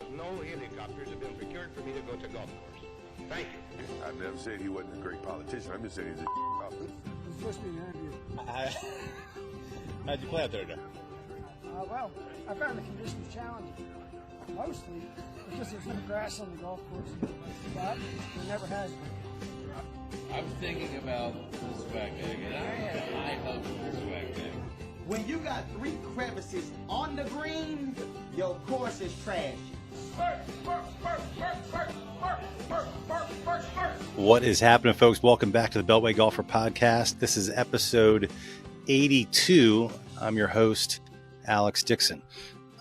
No helicopters have been procured for me to go to golf course. Thank you. I've never said he wasn't a great politician. I'm just saying he's a golfer. It's supposed to be an interview. How'd you play out there today? Well, I found the conditions challenging. Mostly because there's no grass on the golf course, but there never has been. I was thinking about the swag bag, and I had high hopes for the swag bag. When you got 3 crevices on the green, your course is trash. What is happening, folks? Welcome back to the Beltway Golfer Podcast. This is episode 82. I'm your host, Alex Dixon.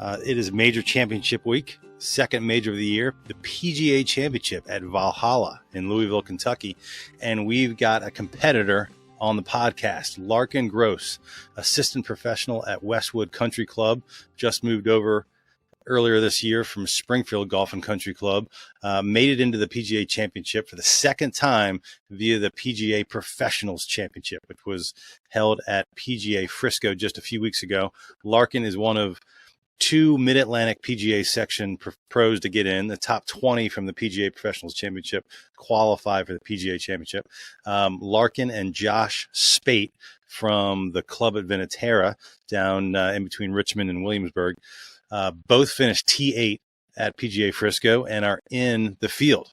It is major championship week, second major of the year, the PGA Championship at Valhalla in Louisville, Kentucky. And we've got a competitor on the podcast, Larkin Gross, assistant professional at Westwood Country Club, just moved over earlier this year from Springfield Golf and Country Club, made it into the PGA Championship for the second time via the PGA Professionals Championship, which was held at PGA Frisco just a few weeks ago. Larkin is one of 2 Mid-Atlantic PGA section pros to get in. The top 20 from the PGA Professionals Championship qualify for the PGA Championship. Larkin and Josh Spate from the club at Venatera down in between Richmond and Williamsburg both finished T8 at PGA Frisco and are in the field.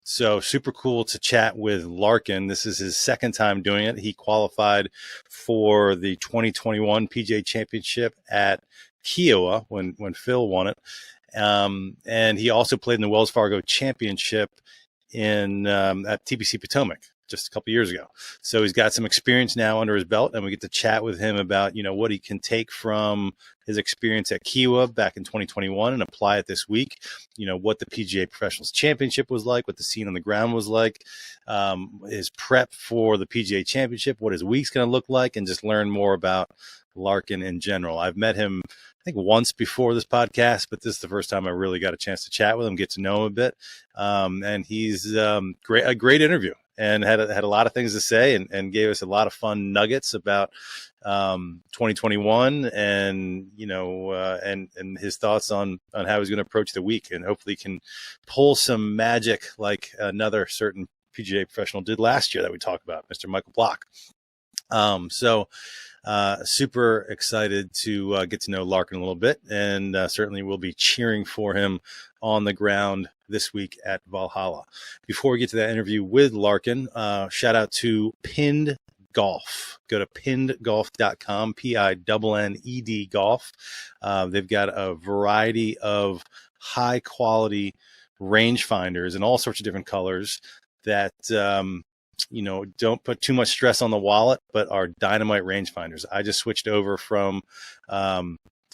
So super cool to chat with Larkin. This is his second time doing it. He qualified for the 2021 PGA Championship at Kiawah when Phil won it. And he also played in the Wells Fargo Championship at TPC Potomac just a couple years ago. So he's got some experience now under his belt, and we get to chat with him about, what he can take from his experience at Kiawah back in 2021 and apply it this week. What the PGA Professionals Championship was like, what the scene on the ground was like, his prep for the PGA Championship, what his week's going to look like, and just learn more about Larkin in general. I've met him, I think, once before this podcast, but this is the first time I really got a chance to chat with him, get to know him a bit. And he's a great interview, and had a lot of things to say, and gave us a lot of fun nuggets about 2021 and and his thoughts on how he's going to approach the week, and hopefully can pull some magic like another certain PGA professional did last year that we talked about, Mr. Michael Block. Super excited to get to know Larkin a little bit, and certainly we'll be cheering for him on the ground this week at Valhalla. Before we get to that interview with Larkin, shout out to Pinned Golf. Go to pinnedgolf.com, PINNED golf. They've got a variety of high quality rangefinders in all sorts of different colors that don't put too much stress on the wallet, but are dynamite rangefinders. I just switched over from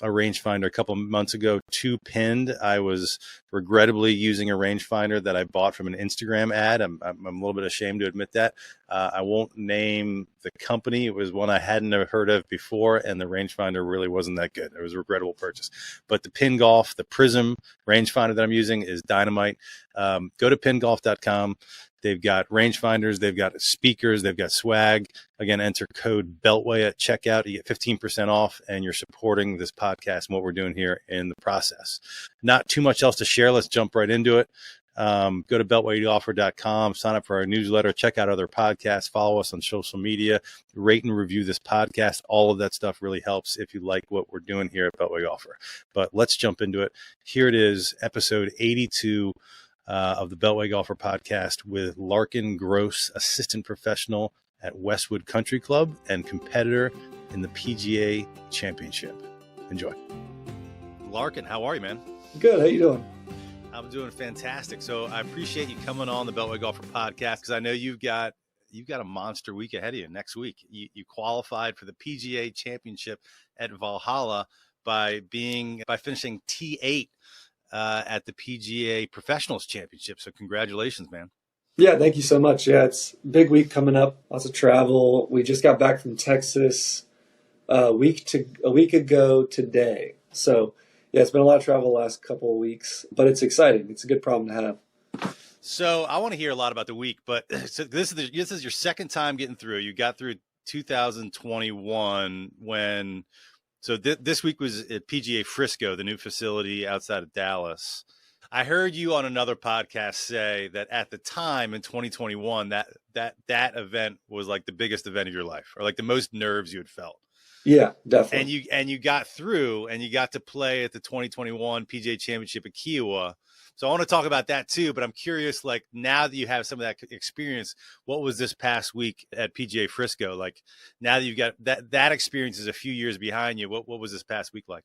a rangefinder a couple months ago to Pinned. I was regrettably using a rangefinder that I bought from an Instagram ad. I'm a little bit ashamed to admit that. I won't name the company. It was one I hadn't heard of before, and the rangefinder really wasn't that good. It was a regrettable purchase. But the Pinned Golf, the Prism rangefinder that I'm using is dynamite. Go to pinnedgolf.com. They've got rangefinders, they've got speakers, they've got swag. Again, enter code BELTWAY at checkout. You get 15% off, and you're supporting this podcast and what we're doing here in the process. Not too much else to share. Let's jump right into it. Go to beltwaygolfer.com, sign up for our newsletter, check out other podcasts, follow us on social media, rate and review this podcast. All of that stuff really helps if you like what we're doing here at Beltway Golfer. But let's jump into it. Here it is, episode 82 of the Beltway Golfer Podcast with Larkin Gross, assistant professional at Westwood Country Club and competitor in the PGA Championship. Enjoy. Larkin, how are you, man? Good. How you doing? I'm doing fantastic. So I appreciate you coming on the Beltway Golfer Podcast, because I know you've got a monster week ahead of you next week. You qualified for the PGA Championship at Valhalla by finishing T8 at the PGA Professionals Championship. So congratulations, man. Yeah, thank you so much. Yeah, it's a big week coming up. Lots of travel. We just got back from Texas a week ago today. So yeah, it's been a lot of travel the last couple of weeks, but it's exciting. It's a good problem to have. So I want to hear a lot about the week, but so this is your second time getting through. You got through 2021 when So this week was at PGA Frisco, the new facility outside of Dallas. I heard you on another podcast say that at the time in 2021, that event was like the biggest event of your life, or like the most nerves you had felt. Yeah, definitely. And you got through, and you got to play at the 2021 PGA Championship at Kiawah. So I want to talk about that too, but I'm curious, like, now that you have some of that experience, what was this past week at PGA Frisco? Like, now that you've got that experience is a few years behind you, what was this past week like?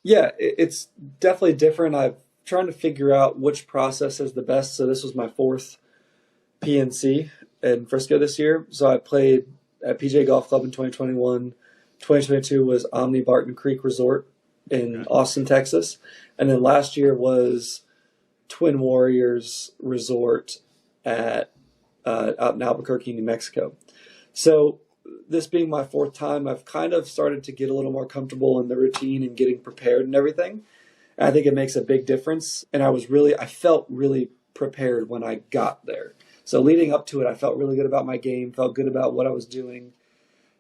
Yeah, it's definitely different. I'm trying to figure out which process is the best. So this was my fourth PNC in Frisco this year. So I played at PGA Golf Club in 2021. 2022 was Omni Barton Creek Resort in Austin, Texas. And then last year was Twin Warriors Resort at out in Albuquerque, New Mexico. So this being my fourth time, I've kind of started to get a little more comfortable in the routine and getting prepared and everything. And I think it makes a big difference. And I felt really prepared when I got there. So leading up to it, I felt really good about my game, felt good about what I was doing.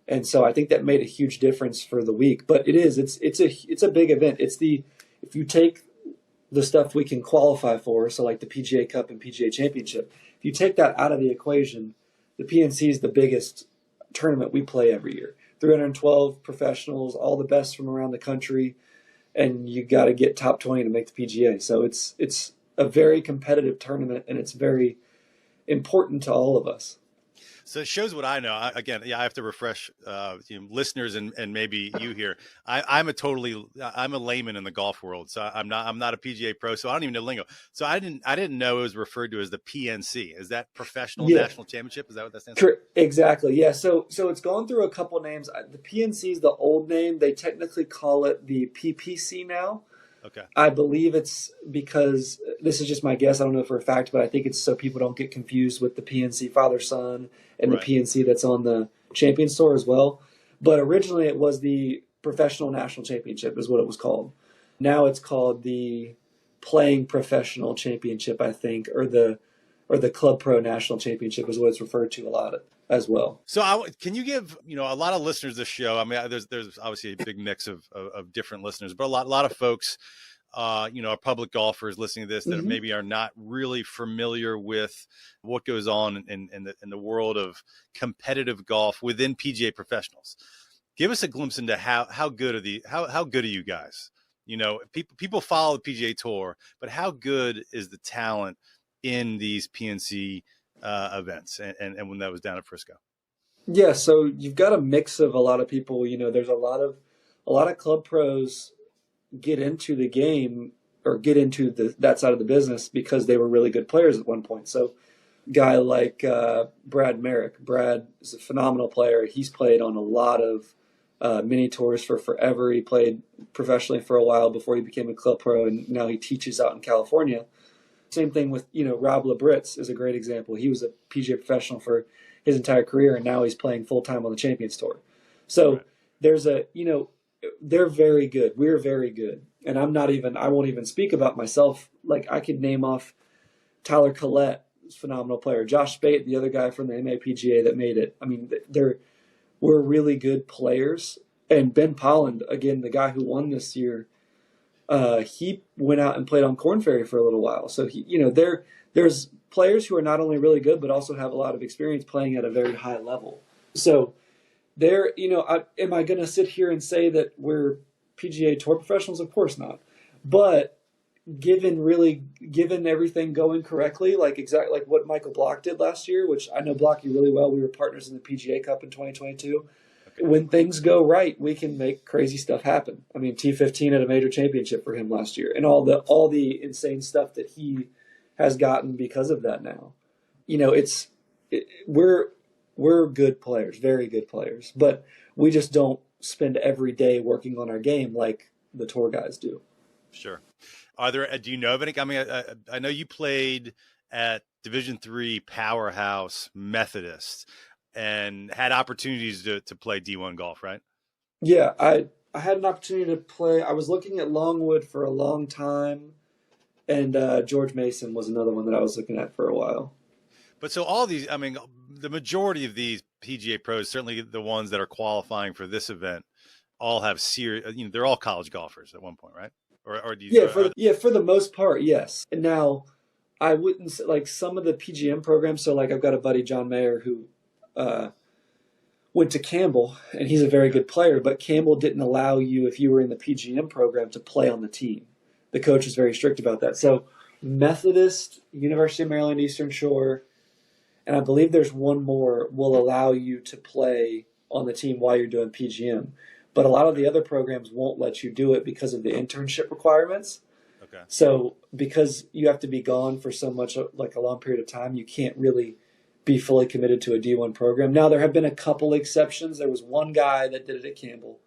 And so I think that made a huge difference for the week. But it's a big event. If you take the stuff we can qualify for, so like the PGA Cup and PGA Championship, if you take that out of the equation, the PNC is the biggest tournament we play every year. 312 professionals, all the best from around the country, and you got to get top 20 to make the PGA. So it's a very competitive tournament, and it's very important to all of us. So it shows what I know. I have to refresh listeners and maybe you here. I'm a layman in the golf world, so I'm not a PGA pro, so I don't even know lingo. So I didn't know it was referred to as the PNC. Is that Professional National Championship? Is that what that stands for? Exactly. Yeah. So it's gone through a couple names. The PNC is the old name. They technically call it the PPC now. Okay. I believe it's because, this is just my guess, I don't know for a fact, but I think it's so people don't get confused with the PNC father-son and the PNC that's on the Champions Tour as well. But originally it was the Professional National Championship is what it was called. Now it's called the Playing Professional Championship, I think, or the Club Pro National Championship is what it's referred to a lot as well. So can you give, a lot of listeners this show, I mean, there's obviously a big mix of different listeners, but a lot of folks, are public golfers listening to this that maybe are not really familiar with what goes on in the world of competitive golf within PGA professionals. Give us a glimpse into how good are you guys? People follow the PGA Tour, but how good is the talent in these PNC events and when that was down at Frisco? Yeah, so you've got a mix of a lot of people. There's a lot of club pros get into the game or get into that side of the business because they were really good players at one point. So a guy like Brad Merrick. Brad is a phenomenal player. He's played on a lot of mini tours for forever. He played professionally for a while before he became a club pro, and now he teaches out in California. Same thing with, Rob Labritz is a great example. He was a PGA professional for his entire career, and now he's playing full-time on the Champions Tour. So there's they're very good. We're very good. And I won't even speak about myself. Like, I could name off Tyler Collette, phenomenal player. Josh Speight, the other guy from the MAPGA that made it. I mean, we're really good players. And Ben Polland, again, the guy who won this year, he went out and played on Korn Ferry for a little while. So there's players who are not only really good, but also have a lot of experience playing at a very high level. So am I going to sit here and say that we're PGA Tour professionals? Of course not. But given everything going correctly, like exactly like what Michael Block did last year, which I know Blocky really well. We were partners in the PGA Cup in 2022. When things go right, we can make crazy stuff happen. I mean, T15 at a major championship for him last year, and all the insane stuff that he has gotten because of that now. We're good players, very good players, but we just don't spend every day working on our game like the tour guys do. Sure. Do you know of any? I mean, I know you played at Division III powerhouse Methodist and had opportunities to play D1 golf, right? Yeah, I had an opportunity to play. I was looking at Longwood for a long time, and George Mason was another one that I was looking at for a while. But so all these, I mean, the majority of these PGA pros, certainly the ones that are qualifying for this event, all have serious, they're all college golfers at one point, right? Or do you? For the most part, yes. And now, I wouldn't say, like some of the PGM programs. So like I've got a buddy, John Mayer, who went to Campbell, and he's a very good player. But Campbell didn't allow you, if you were in the PGM program, to play on the team. The coach is very strict about that. So Methodist, University of Maryland Eastern Shore, and I believe there's one more, will allow you to play on the team while you're doing PGM. But a lot of the other programs won't let you do it because of the internship requirements. Okay. So because you have to be gone for so much, like a long period of time, you can't really be fully committed to a D1 program. Now, there have been a couple exceptions. There was one guy that did it at Campbell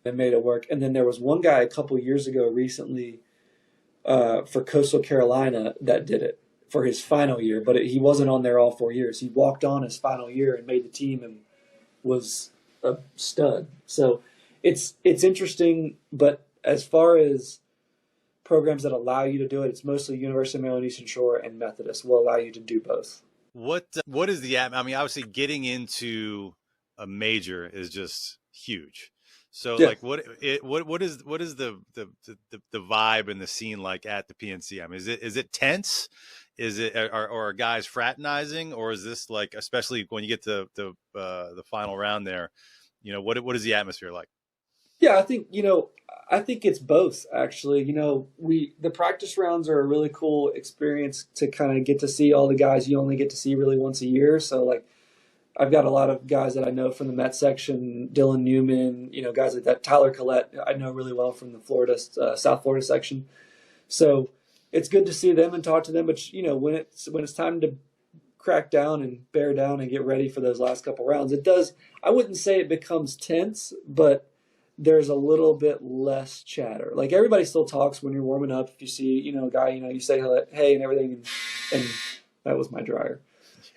and made it work. And then there was one guy a couple years ago recently for Coastal Carolina that did it for his final year. But he wasn't on there all 4 years. He walked on his final year and made the team and was a stud. So it's interesting, but as far as programs that allow you to do it, it's mostly University of Maryland Eastern Shore and Methodist will allow you to do both. What is the, I mean, obviously getting into a major is just huge. So Yeah. like what is the vibe and the scene like at the PNC? I mean, is it tense? Is it, are guys fraternizing, or is this like, especially when you get to the final round there, what is the atmosphere like? Yeah, I think it's both actually. The practice rounds are a really cool experience to kind of get to see all the guys you only get to see really once a year. So like I've got a lot of guys that I know from the Met section, Dylan Newman, guys like that. Tyler Collette, I know really well from the Florida, South Florida section. So it's good to see them and talk to them. But when it's time to crack down and bear down and get ready for those last couple rounds, it does. I wouldn't say it becomes tense, but there's a little bit less chatter. Like everybody still talks when you're warming up. If you see, a guy, you say hey and everything, and that was my dryer.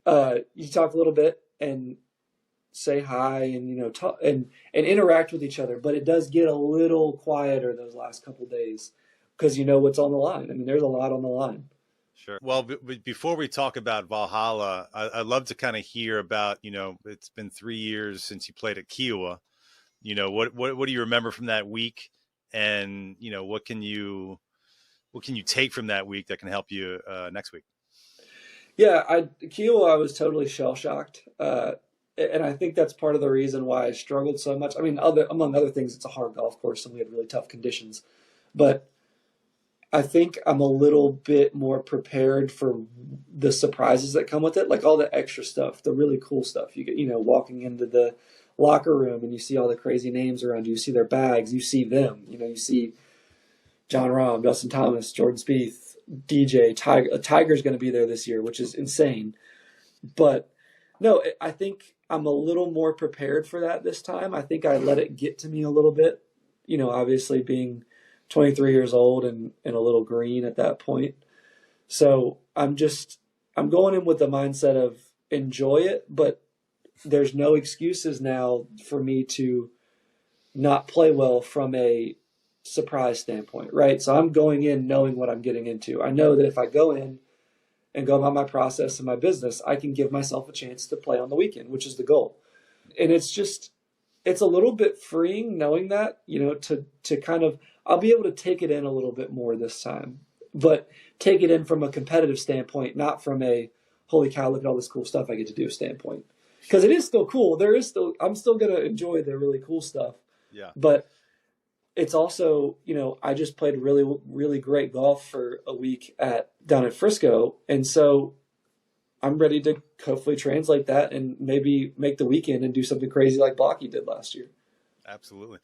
You talk a little bit and say hi and talk and interact with each other. But it does get a little quieter those last couple of days because what's on the line. I mean, there's a lot on the line. Sure. Well, before we talk about Valhalla, I'd love to kind of hear about it's been 3 years since you played at Kiawah. What do you remember from that week, and what can you take from that week that can help you next week? Yeah, Kiawah, I was totally shell shocked, and I think that's part of the reason why I struggled so much. I mean, among other things, it's a hard golf course and we had really tough conditions, but I think I'm a little bit more prepared for the surprises that come with it, like all the extra stuff, the really cool stuff. You get, walking into the locker room and you see all the crazy names around you. You see their bags. You see them. You see John Rahm, Dustin Thomas, Jordan Spieth, DJ, Tiger. Tiger's going to be there this year, which is insane. But no, I think I'm a little more prepared for that this time. I think I let it get to me a little bit. Obviously being 23 years old and a little green at that point. So I'm going in with the mindset of enjoy it, but there's no excuses now for me to not play well from a surprise standpoint, right? So I'm going in knowing what I'm getting into. I know that if I go in and go about my process and my business, I can give myself a chance to play on the weekend, which is the goal. And it's a little bit freeing knowing that, to kind of, I'll be able to take it in a little bit more this time, but take it in from a competitive standpoint, not from a, holy cow, look at all this cool stuff I get to do standpoint. Because it is still cool. I'm still going to enjoy the really cool stuff. Yeah. But it's also, I just played really, really great golf for a week down at Frisco. And so I'm ready to hopefully translate that and maybe make the weekend and do something crazy like Blocky did last year. Absolutely.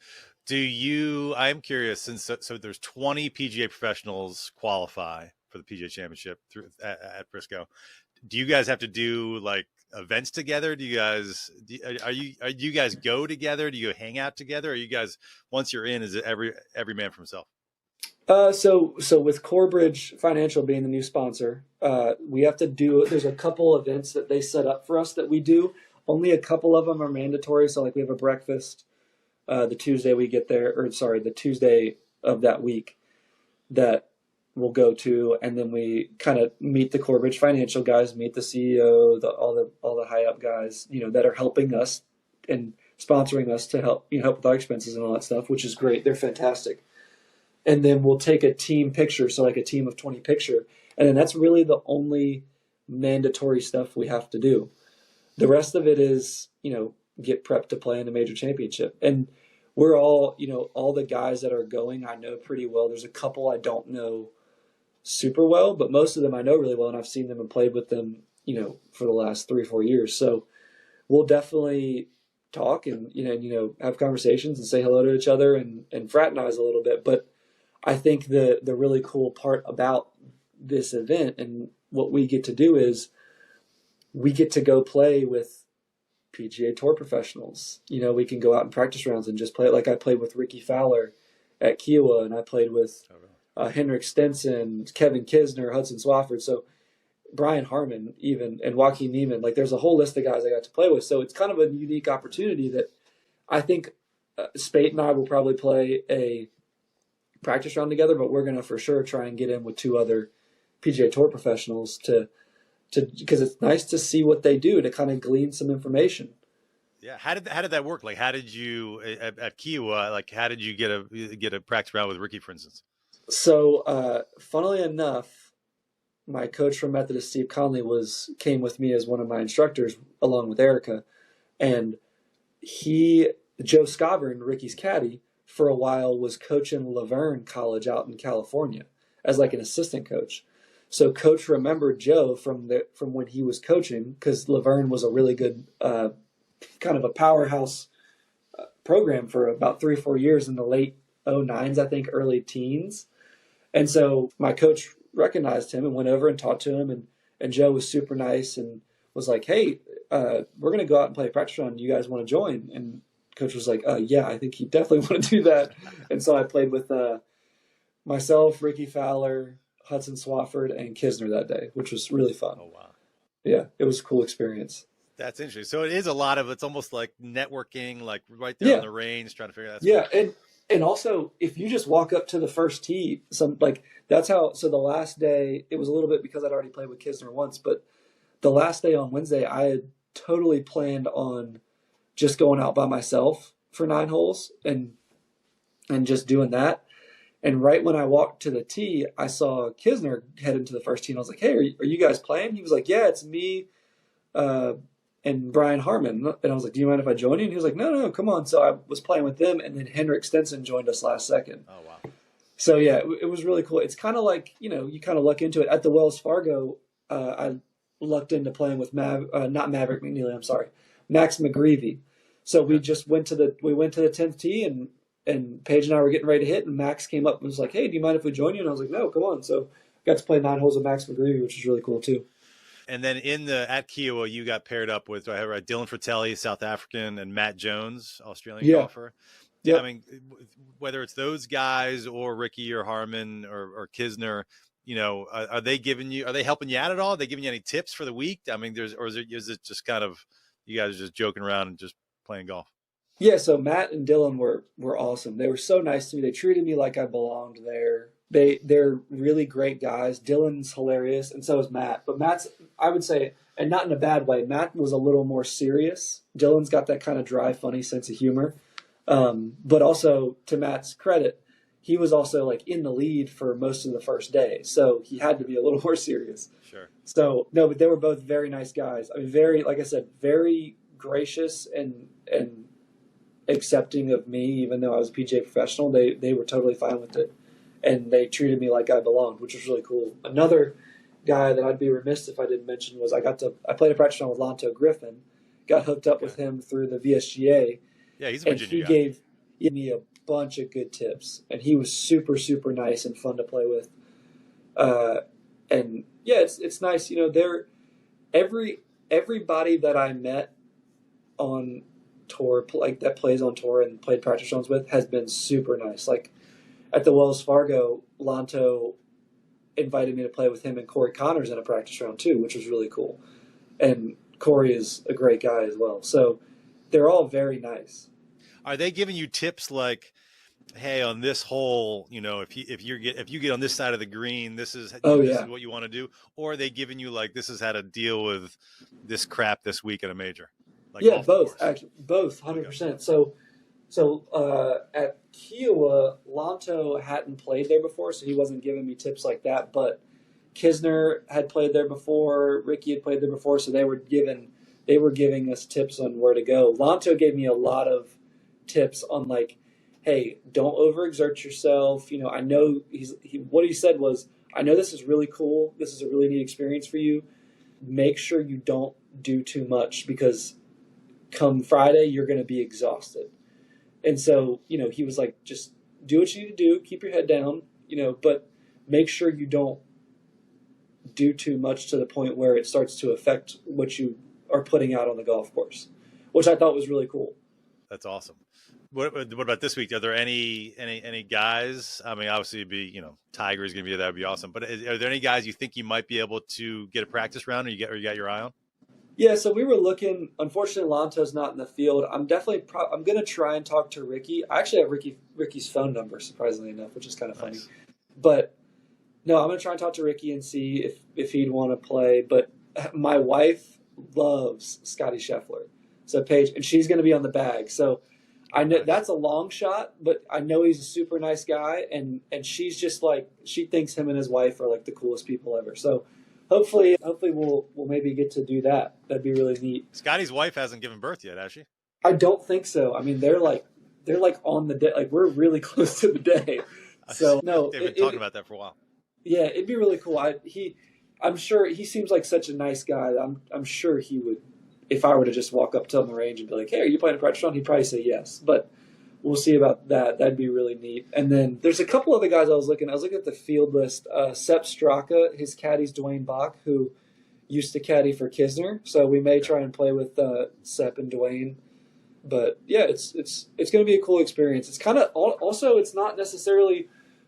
I'm curious, so there's 20 PGA professionals qualify for the PGA Championship at Frisco. Do you guys have to do like events together? Do you guys go together? Do you hang out together? Or you guys, once you're in, is it every man for himself? So with Corebridge Financial being the new sponsor, we have to do, there's a couple events that they set up for us that we do. Only a couple of them are mandatory. So like we have a breakfast the Tuesday we get there, the Tuesday of that week that we'll go to, and then we kind of meet the Corebridge Financial guys, meet the CEO, all the high up guys, that are helping us and sponsoring us to help with our expenses and all that stuff, which is great. They're fantastic. And then we'll take a team picture, so like a team of 20 picture, and then that's really the only mandatory stuff we have to do. The rest of it is, get prepped to play in the major championship. And we're all, all the guys that are going, I know pretty well. There's a couple I don't know super well, but most of them I know really well, and I've seen them and played with them, for the last 3 or 4 years. So we'll definitely talk and, have conversations and say hello to each other and fraternize a little bit. But I think the really cool part about this event and what we get to do is we get to go play with PGA Tour professionals. We can go out in practice rounds and just play it. Like I played with Ricky Fowler at Kiawah, and I played with Henrik Stenson, Kevin Kisner, Hudson Swafford. So Brian Harmon even, and Joaquin Neiman. Like there's a whole list of guys I got to play with. So it's kind of a unique opportunity that I think Spate and I will probably play a practice round together, but we're going to for sure try and get in with 2 other PGA Tour professionals to because it's nice to see what they do, to kind of glean some information. Yeah. How did that work? Like, how did you at Kiawah, like, how did you get a practice round with Ricky, for instance? So, funnily enough, my coach from Methodist, Steve Conley, came with me as one of my instructors along with Erica, and Joe Scovern, Ricky's caddy, for a while was coaching Laverne College out in California as like an assistant coach. So coach remembered Joe from when he was coaching, because Laverne was a really good kind of a powerhouse program for about 3 or 4 years in the late 09s, I think, early teens. And so my coach recognized him and went over and talked to him, and Joe was super nice and was like, hey, we're going to go out and play a practice round. You guys want to join? And coach was like, yeah, I think you definitely want to do that. And so I played with myself, Ricky Fowler, Hudson Swafford, and Kisner that day, which was really fun. Oh, wow. Yeah, it was a cool experience. That's interesting. So it is it's almost like networking, like right there on the range, trying to figure out. Yeah, and also if you just walk up to the first tee, that's how. So the last day, it was a little bit because I'd already played with Kisner once, but the last day on Wednesday, I had totally planned on just going out by myself for 9 holes and just doing that. And right when I walked to the tee, I saw Kisner head into the first tee, and I was like, hey, are you guys playing? He was like, yeah, it's me and Brian Harmon. And I was like, do you mind if I join you? And he was like, no, come on. So I was playing with them, and then Henrik Stenson joined us last second. Oh, wow. So, yeah, it was really cool. It's kind of like, you kind of luck into it. At the Wells Fargo, I lucked into playing with not Maverick McNeely, I'm sorry, Max McGreevy. So we just went to the 10th tee, and Paige and I were getting ready to hit, and Max came up and was like, hey, do you mind if we join you? And I was like, no, come on. So got to play 9 holes with Max McGreevy, which is really cool too. And then at Kiawah, you got paired up with Dylan Fratelli, South African, and Matt Jones, Australian golfer. Yeah. I mean, whether it's those guys or Ricky or Harmon or Kisner, are they helping you out at all? Are they giving you any tips for the week? I mean, is it just kind of, you guys are just joking around and just playing golf? Yeah, so Matt and Dylan were awesome. They were so nice to me. They treated me like I belonged there. They're really great guys. Dylan's hilarious, and so is Matt. But Matt's, I would say, and not in a bad way, Matt was a little more serious. Dylan's got that kind of dry, funny sense of humor. But also, to Matt's credit, he was also like in the lead for most of the first day. So he had to be a little more serious. Sure. So, no, but they were both very nice guys. I mean, very, like I said, very gracious and accepting of me, even though I was a PGA professional. They were totally fine with it, and they treated me like I belonged, which was really cool. Another guy that I'd be remiss if I didn't mention was I played a practice round with Lanto Griffin, got hooked up with him through the VSGA. Yeah, he's a Virginia guy. He gave me a bunch of good tips, and he was super, super nice and fun to play with. And yeah, it's nice. Everybody that I met on tour, like that plays on tour and played practice rounds with, has been super nice. Like at the Wells Fargo, Lanto invited me to play with him and Corey Connors in a practice round too, which was really cool. And Corey is a great guy as well. So they're all very nice. Are they giving you tips like, hey, on this hole, if you get on this side of the green, this is what you want to do? Or are they giving you like, this is how to deal with this crap this week at a major? Like Yeah, off the both course? actually, both 100%. So at Kiawah, Lanto hadn't played there before, so he wasn't giving me tips like that. But Kisner had played there before, Ricky had played there before, so they were giving us tips on where to go. Lanto gave me a lot of tips on like, hey, don't overexert yourself. I know what he said was, I know this is really cool. This is a really neat experience for you. Make sure you don't do too much because come Friday, you're going to be exhausted. And so, he was like, just do what you need to do. Keep your head down, but make sure you don't do too much to the point where it starts to affect what you are putting out on the golf course, which I thought was really cool. That's awesome. What about this week? Are there any guys? I mean, obviously, it'd be Tiger is going to be there. That'd be awesome. But are there any guys you think you might be able to get a practice round, or you got your eye on? Yeah, so we were looking. Unfortunately, Lanto's not in the field. I'm definitely I'm going to try and talk to Ricky. I actually have Ricky's phone number, surprisingly enough, which is kind of funny. Nice. But no, I'm going to try and talk to Ricky and see if he'd want to play. But my wife loves Scotty Scheffler, so Paige, and she's going to be on the bag. So I know that's a long shot, but I know he's a super nice guy, and she's just like, she thinks him and his wife are like the coolest people ever. So hopefully we'll maybe get to do that. That'd be really neat. Scotty's wife hasn't given birth yet, has she? I don't think so. I mean, they're like on the day. Like, we're really close to the day. So no, they've been talking about that for a while. Yeah, it'd be really cool. I'm sure he seems like such a nice guy. I'm sure he would, if I were to just walk up to him on the range and be like, "Hey, are you playing a practice round?" He'd probably say yes. But we'll see about that. That'd be really neat. And then there's a couple other guys I was looking at the field list. Sepp Straka, his caddy's Dwayne Bach, who used to caddy for Kisner. So we may try and play with Sepp and Dwayne. But yeah, it's going to be a cool experience. It's kind of also, it's not necessarily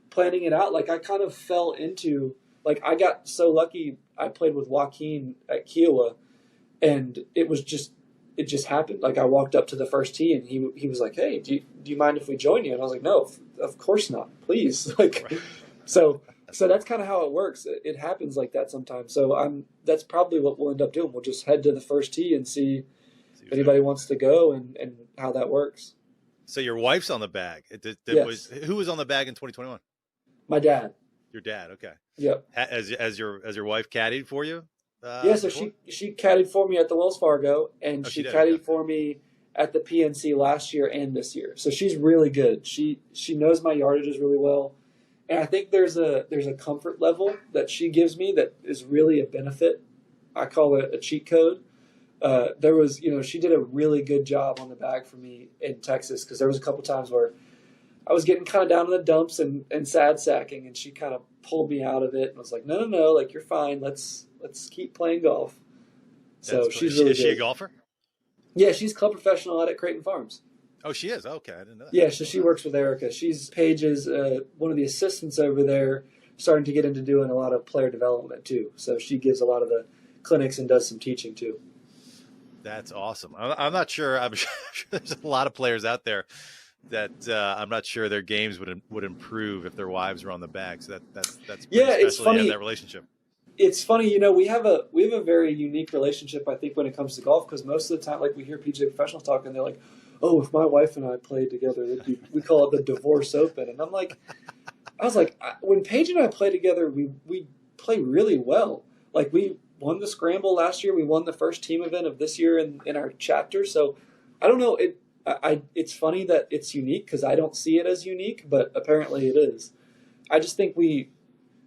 planning it out. Like, I kind of fell into, like, I got so lucky. I played with Joaquin at Kiawah, and it just happened. Like, I walked up to the first tee, and he was like, "Hey, do you mind if we join you?" And I was like, "No, of course not. Please." Like, right. So that's kind of how it works. It happens like that sometimes. So that's probably what we'll end up doing. We'll just head to the first tee and see if anybody wants to go and how that works. So your wife's on the bag. Yes. Who was on the bag in 2021? My dad. Your dad. Okay. Yep. As your wife caddied for you? Yeah. So she caddied for me at the Wells Fargo, and she caddied for me at the PNC last year and this year. So she's really good. She knows my yardages really well, and I think there's a comfort level that she gives me that is really a benefit. I call it a cheat code. There was, she did a really good job on the bag for me in Texas, because there was a couple times where I was getting kind of down in the dumps and sad sacking, and she kind of pulled me out of it and was like, no, like, you're fine. Let's keep playing golf. So she's really good. Is she a golfer? Yeah, she's club professional out at Creighton Farms. Oh, she is? Okay, I didn't know that. Yeah, so she works with Erica. She's Paige's one of the assistants over there, starting to get into doing a lot of player development too. So she gives a lot of the clinics and does some teaching too. That's awesome. I'm not sure. I'm sure there's a lot of players out there that I'm not sure their games would improve if their wives were on the bag. So that's it's funny. To have that relationship. It's funny, we have a very unique relationship, I think, when it comes to golf, because most of the time, like, we hear PGA Professionals talk, and they're like, "Oh, if my wife and I played together, we call it the divorce open." And I was like, when Paige and I play together, we play really well. Like, we won the Scramble last year. We won the first team event of this year in our chapter. So I don't know. It's funny that it's unique, because I don't see it as unique, but apparently it is. I just think we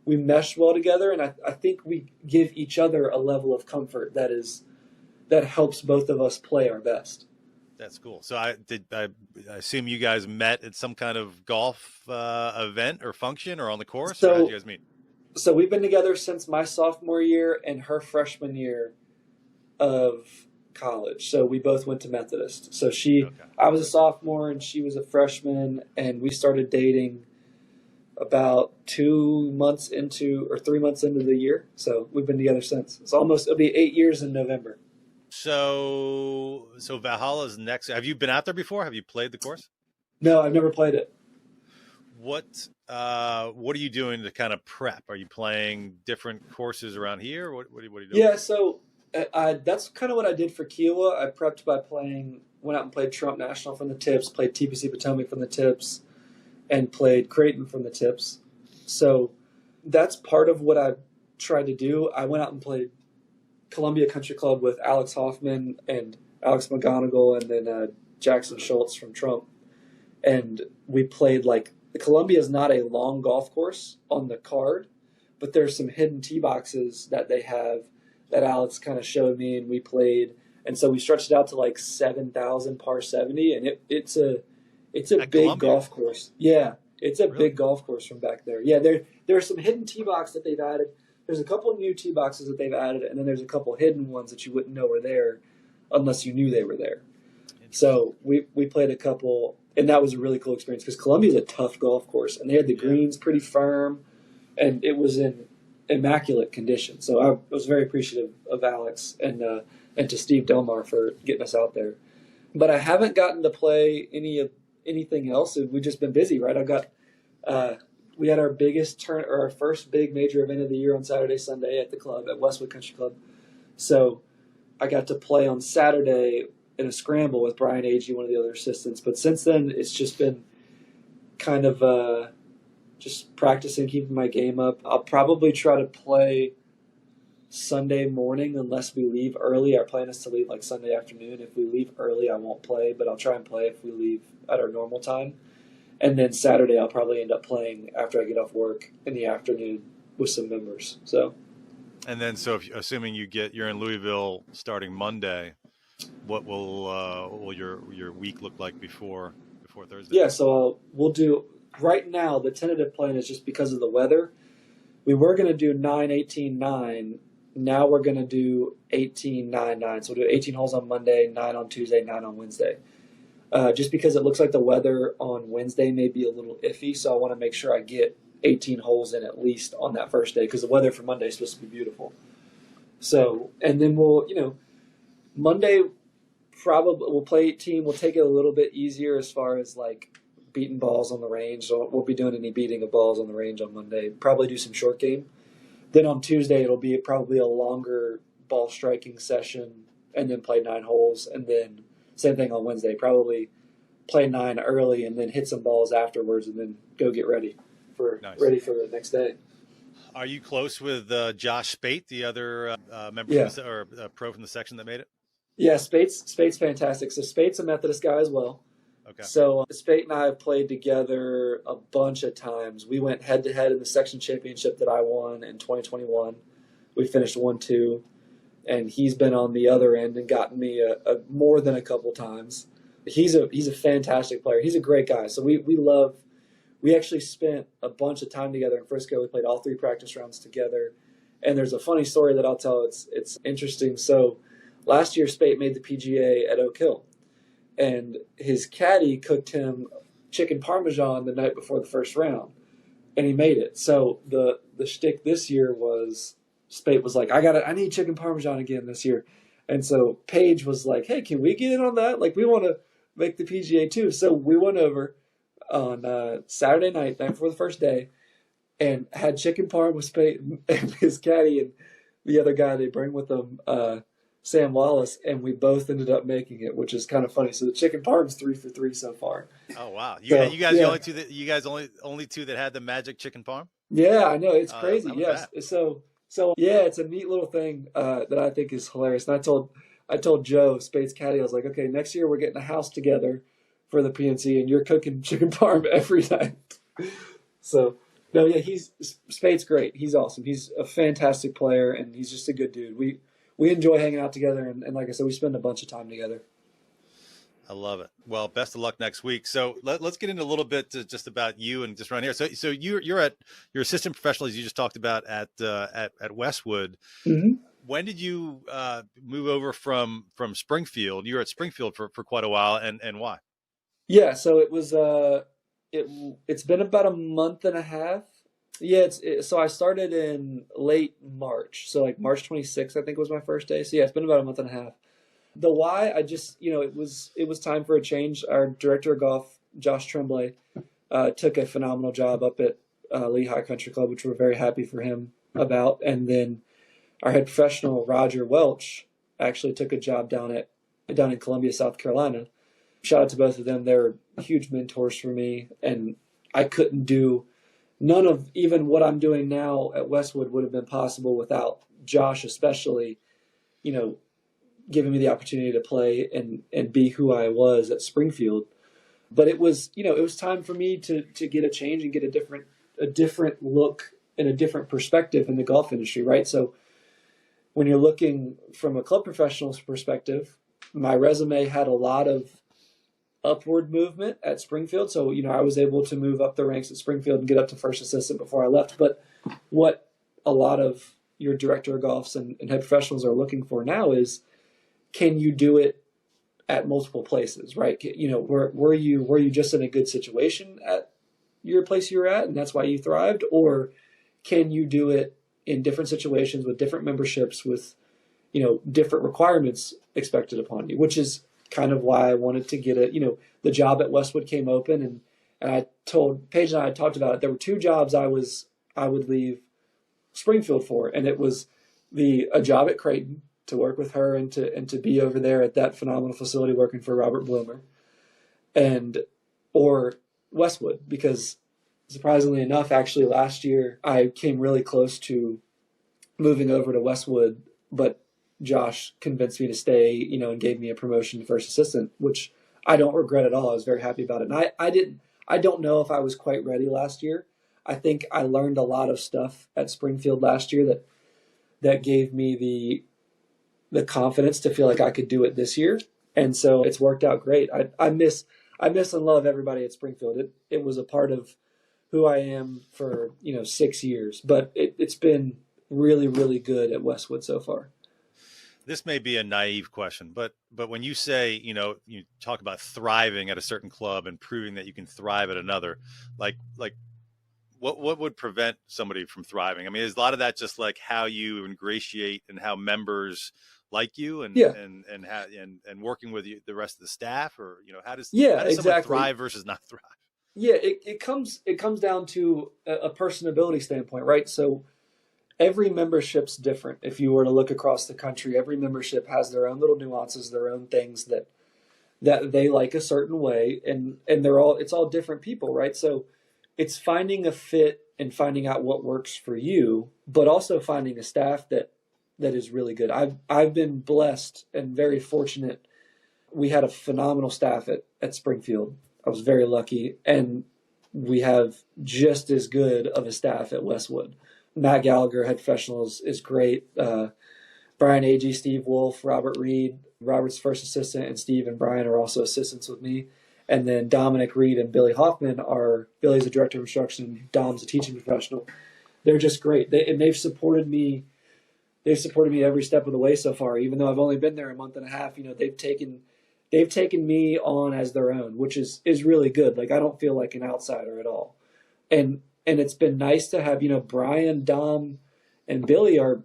mesh well together, and I think we give each other a level of comfort that helps both of us play our best. That's cool. So I assume you guys met at some kind of golf event or function or on the course? Or how did you guys meet? So we've been together since my sophomore year and her freshman year of college. So we both went to Methodist. So I was a sophomore and she was a freshman, and we started dating about 3 months into the year. So we've been together since. It'll be 8 years in November. So Valhalla's next. Have you been out there before? Have you played the course? No, I've never played it. What are you doing to kind of prep? Are you playing different courses around here? What are you doing? Yeah, so That's kind of what I did for Kiawah. I prepped by went out and played Trump National from the tips, played TPC Potomac from the tips, and played Creighton from the tips. So that's part of what I tried to do. I went out and played Columbia Country Club with Alex Hoffman and Alex McGonigal and then Jackson Schultz from Trump. And we played Columbia is not a long golf course on the card, but there's some hidden tee boxes that they have that Alex kind of showed me, and we played. And so we stretched it out to 7,000 par 70, and it's a big Columbia? Golf course. Yeah, it's a Really? big golf course from back there. Yeah, there are some hidden tee boxes that they've added. There's a couple of new tee boxes that they've added, and then there's a couple hidden ones that you wouldn't know were there unless you knew they were there. So we played a couple, and that was a really cool experience because Columbia's a tough golf course, and they had the greens pretty firm, and it was in immaculate condition. So I was very appreciative of Alex and to Steve Delmar for getting us out there. But I haven't gotten to play anything else. We've just been busy, right? We had our first big major event of the year on Saturday, Sunday at the club at Westwood Country Club. So I got to play on Saturday in a scramble with Brian Agee, one of the other assistants. But since then, it's just been kind of just practicing, keeping my game up. I'll probably try to play Sunday morning unless we leave early. Our plan is to leave Sunday afternoon. If we leave early, I won't play, but I'll try and play if we leave at our normal time. And then Saturday, I'll probably end up playing after I get off work in the afternoon with some members. So, And then, assuming you're in Louisville starting Monday, what will your week look like before Thursday? Yeah, so we'll do. Right now, the tentative plan is just because of the weather. We were going to do 9, 18, 9. Now we're going to do 18, 9, 9. So we'll do 18 holes on Monday, 9 on Tuesday, 9 on Wednesday. Just because it looks like the weather on Wednesday may be a little iffy, so I want to make sure I get 18 holes in at least on that first day because the weather for Monday is supposed to be beautiful. So, and then Monday probably we'll play 18. We'll take it a little bit easier as far as beating balls on the range. So we'll be doing any beating of balls on the range on Monday. Probably do some short game. Then on Tuesday it'll be probably a longer ball striking session, and then play 9 holes, and then same thing on Wednesday. Probably play 9 early, and then hit some balls afterwards, and then go get ready for the next day. Are you close with Josh Spate, the other member pro from the section that made it? Yeah, Spate's fantastic. So Spate's a Methodist guy as well. Okay. So Spate and I have played together a bunch of times. We went head-to-head in the section championship that I won in 2021. We finished 1-2, and he's been on the other end and gotten me a more than a couple times. He's a fantastic player. He's a great guy. So we actually spent a bunch of time together in Frisco. We played all 3 practice rounds together. And there's a funny story that I'll tell. It's interesting. So last year, Spate made the PGA at Oak Hill. And his caddy cooked him chicken parmesan the night before the first round, and he made it. So the shtick this year was Spate was like, I need chicken parmesan again this year. And so Paige was like, hey, can we get in on that? We want to make the PGA too. So we went over on Saturday night before the first day and had chicken parm with Spate and his caddy and the other guy they bring with them, Sam Wallace, and we both ended up making it, which is kind of funny. So the chicken parm's 3 for 3 so far. Oh wow! You guys the only two that had the magic chicken parm. Yeah, I know, it's crazy. Yes, so yeah, it's a neat little thing that I think is hilarious. And I told Joe Spade's caddy, I was like, okay, next year we're getting a house together for the PNC, and you're cooking chicken parm every night. So no, yeah, Spade's great. He's awesome. He's a fantastic player, and he's just a good dude. We enjoy hanging out together, and like I said, we spend a bunch of time together. I love it. Well, best of luck next week. So let's get into a little bit just about you and just around here. So you're assistant professional, as you just talked about at Westwood. Mm-hmm. When did you move over from Springfield? You were at Springfield for quite a while, and why? Yeah, so it was it's been about a month and a half. Yeah, so I started in late March. So March 26th, I think was my first day. So yeah, it's been about a month and a half. The why, I just, it was time for a change. Our director of golf, Josh Tremblay, took a phenomenal job up at Lehigh Country Club, which we're very happy for him about. And then our head professional, Roger Welch, actually took a job down in Columbia, South Carolina. Shout out to both of them. They're huge mentors for me, and I couldn't do none of even what I'm doing now at Westwood would have been possible without Josh, especially, giving me the opportunity to play and be who I was at Springfield. But it was time for me to get a change and get a different look and a different perspective in the golf industry, right? So when you're looking from a club professional's perspective, my resume had a lot of upward movement at Springfield. So, I was able to move up the ranks at Springfield and get up to first assistant before I left. But what a lot of your director of golfs and head professionals are looking for now is, can you do it at multiple places, right? Were you just in a good situation at your place you were at and that's why you thrived? Or can you do it in different situations with different memberships with, different requirements expected upon you, which is kind of why I wanted to get the job at Westwood came open, and I told Paige and I had talked about it. There were two jobs I would leave Springfield for, and it was a job at Creighton to work with her and to be over there at that phenomenal facility working for Robert Bloomer, or Westwood, because surprisingly enough, actually last year I came really close to moving over to Westwood, but Josh convinced me to stay, and gave me a promotion to first assistant, which I don't regret at all. I was very happy about it. And I don't know if I was quite ready last year. I think I learned a lot of stuff at Springfield last year that gave me the confidence to feel like I could do it this year. And so it's worked out great. I miss and love everybody at Springfield. It was a part of who I am for, 6 years, but it's been really, really good at Westwood so far. This may be a naive question, but when you say, you talk about thriving at a certain club and proving that you can thrive at another, like what would prevent somebody from thriving? I mean, is a lot of that just like how you ingratiate and how members like you and working with you, the rest of the staff, or, how does someone thrive versus not thrive? Yeah, it comes down to a personability standpoint, right? So every membership's different. If you were to look across the country, every membership has their own little nuances, their own things that they like a certain way, and it's all different people, right? So it's finding a fit and finding out what works for you, but also finding a staff that is really good. I've been blessed and very fortunate. We had a phenomenal staff at Springfield. I was very lucky, and we have just as good of a staff at Westwood. Matt Gallagher, head professional, is great. Brian Agee, Steve Wolf, Robert Reed, Robert's first assistant, and Steve and Brian are also assistants with me. And then Dominic Reed and Billy Hoffman Billy's a director of instruction, Dom's a teaching professional. They're just great. They've supported me. They've supported me every step of the way so far. Even though I've only been there a month and a half, they've taken me on as their own, which is really good. Like, I don't feel like an outsider at all. And it's been nice to have, Brian, Dom, and Billy are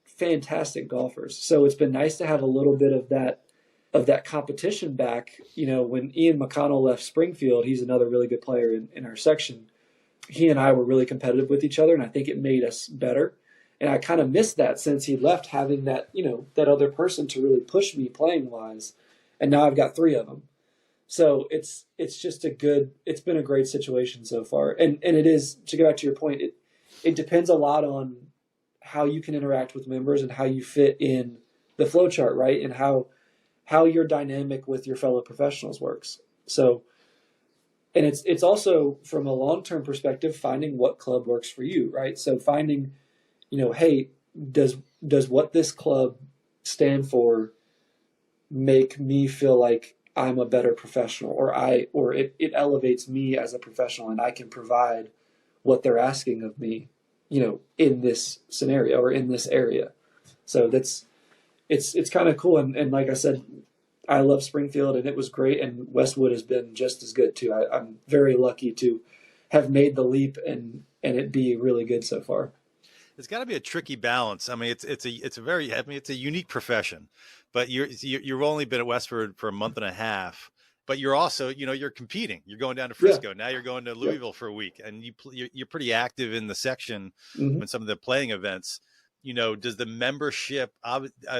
fantastic golfers. So it's been nice to have a little bit of that competition back. When Ian McConnell left Springfield, he's another really good player in our section. He and I were really competitive with each other, and I think it made us better. And I kind of missed that since he left, having that, that other person to really push me playing wise. And now I've got 3 of them. So it's been a great situation so far. And it is, to go back to your point, it depends a lot on how you can interact with members and how you fit in the flow chart, right? And how your dynamic with your fellow professionals works. So, and it's also from a long-term perspective, finding what club works for you, right? So finding, hey, does what this club stand for make me feel like I'm a better professional, or it elevates me as a professional, and I can provide what they're asking of me, in this scenario or in this area. So it's kind of cool. And like I said, I love Springfield, and it was great. And Westwood has been just as good too. I'm very lucky to have made the leap and it be really good so far. It's got to be a tricky balance. I mean, it's a unique profession, but you've only been at Westford for a month and a half, but you're also, you're competing. You're going down to Frisco. Yeah. Now you're going to Louisville for a week, and you're pretty active in the section in some of the playing events. does the membership,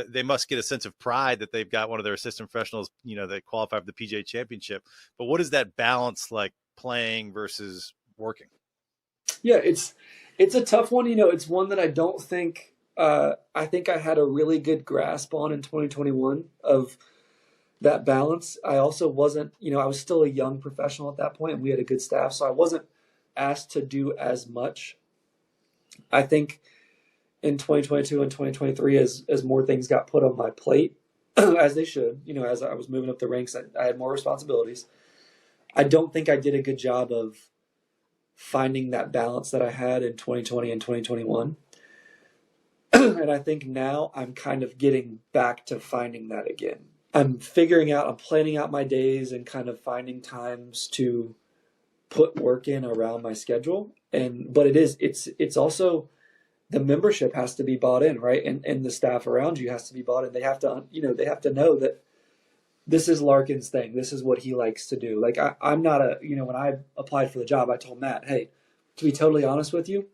they must get a sense of pride that they've got one of their assistant professionals, that qualify for the PGA Championship. But what is that balance like playing versus working? Yeah, it's a tough one. It's one that I don't think, I think I had a really good grasp on in 2021 of that balance. I also wasn't, I was still a young professional at that point, and we had a good staff, so I wasn't asked to do as much. I think in 2022 and 2023, as more things got put on my plate, as they should, as I was moving up the ranks, I had more responsibilities. I don't think I did a good job of finding that balance that I had in 2020 and 2021. And I think now I'm kind of getting back to finding that again. I'm planning out my days and kind of finding times to put work in around my schedule. But it's also, the membership has to be bought in, right? And the staff around you has to be bought in. They have to, know that this is Larkin's thing. This is what he likes to do. Like I'm not when I applied for the job, I told Matt, hey, to be totally honest with you,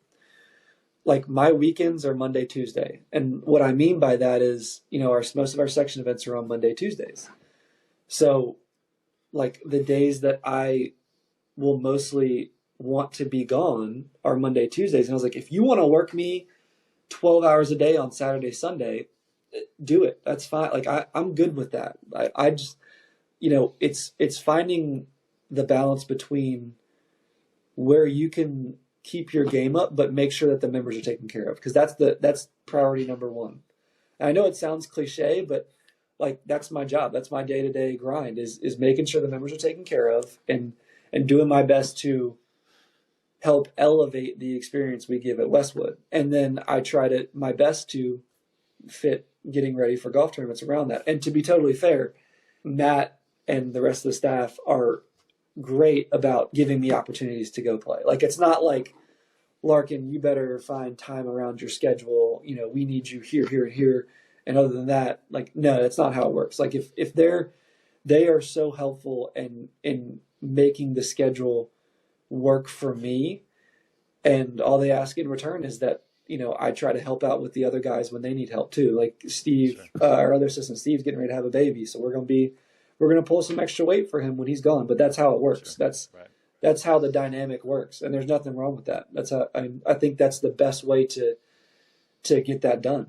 like my weekends are Monday, Tuesday. And what I mean by that is, most of our section events are on Monday, Tuesdays. So like the days that I will mostly want to be gone are Monday, Tuesdays. And I was like, if you want to work me 12 hours a day on Saturday, Sunday, do it. That's fine. Like I'm good with that. I just, it's finding the balance between where you can keep your game up, but make sure that the members are taken care of. Because that's priority number one. And I know it sounds cliche, but like that's my job. That's my day-to-day grind is making sure the members are taken care of and doing my best to help elevate the experience we give at Westwood. And then I try my best to fit getting ready for golf tournaments around that. And to be totally fair, Matt and the rest of the staff are great about giving me opportunities to go play. Like it's not like, Larkin, you better find time around your schedule. We need you here, here, and here. And other than that, like, no, that's not how it works. Like if they are so helpful in making the schedule work for me, and all they ask in return is that, I try to help out with the other guys when they need help too. Like Steve, our other assistant Steve's getting ready to have a baby. So we're going to pull some extra weight for him when he's gone, but that's how it works. Sure. That's how the dynamic works. And there's nothing wrong with that. That's how, I think that's the best way to get that done.